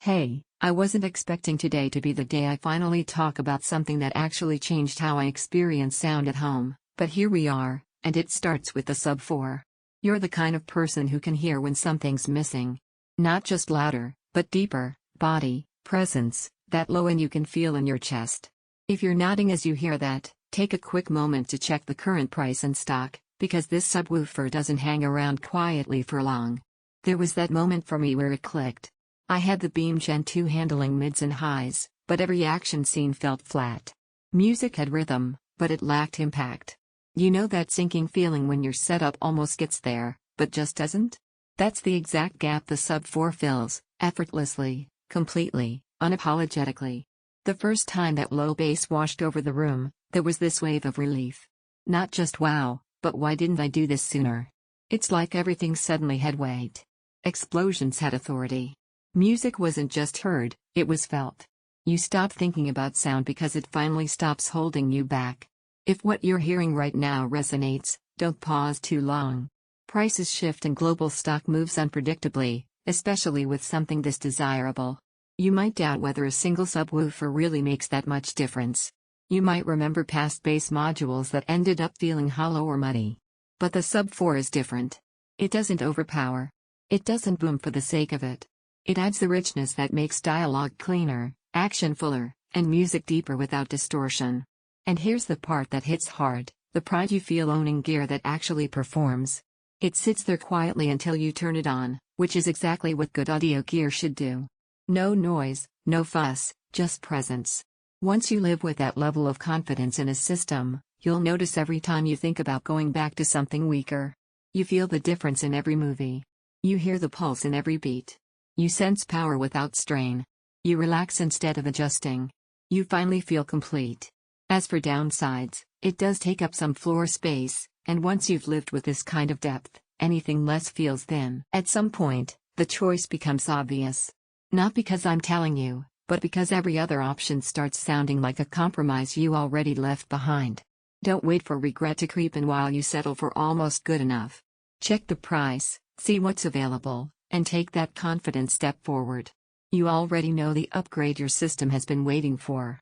Hey, I wasn't expecting today to be the day I finally talk about something that actually changed how I experience sound at home, but here we are, and it starts with the Sub 4. You're the kind of person who can hear when something's missing. Not just louder, but deeper, body, presence, that low end you can feel in your chest. If you're nodding as you hear that, take a quick moment to check the current price and stock, because this subwoofer doesn't hang around quietly for long. There was that moment for me where it clicked. I had the Beam Gen 2 handling mids and highs, but every action scene felt flat. Music had rhythm, but it lacked impact. You know that sinking feeling when your setup almost gets there, but just doesn't? That's the exact gap the Sub 4 fills, effortlessly, completely, unapologetically. The first time that low bass washed over the room, there was this wave of relief. Not just wow, but why didn't I do this sooner? It's like everything suddenly had weight. Explosions had authority. Music wasn't just heard, it was felt. You stop thinking about sound because it finally stops holding you back. If what you're hearing right now resonates, don't pause too long. Prices shift and global stock moves unpredictably, especially with something this desirable. You might doubt whether a single subwoofer really makes that much difference. You might remember past bass modules that ended up feeling hollow or muddy. But the Sub 4 is different. It doesn't overpower. It doesn't boom for the sake of it. It adds the richness that makes dialogue cleaner, action fuller, and music deeper without distortion. And here's the part that hits hard, the pride you feel owning gear that actually performs. It sits there quietly until you turn it on, which is exactly what good audio gear should do. No noise, no fuss, just presence. Once you live with that level of confidence in a system, you'll notice every time you think about going back to something weaker. You feel the difference in every movie. You hear the pulse in every beat. You sense power without strain. You relax instead of adjusting. You finally feel complete. As for downsides, it does take up some floor space, and once you've lived with this kind of depth, anything less feels thin. At some point, the choice becomes obvious. Not because I'm telling you, but because every other option starts sounding like a compromise you already left behind. Don't wait for regret to creep in while you settle for almost good enough. Check the price, see what's available, and take that confident step forward. You already know the upgrade your system has been waiting for.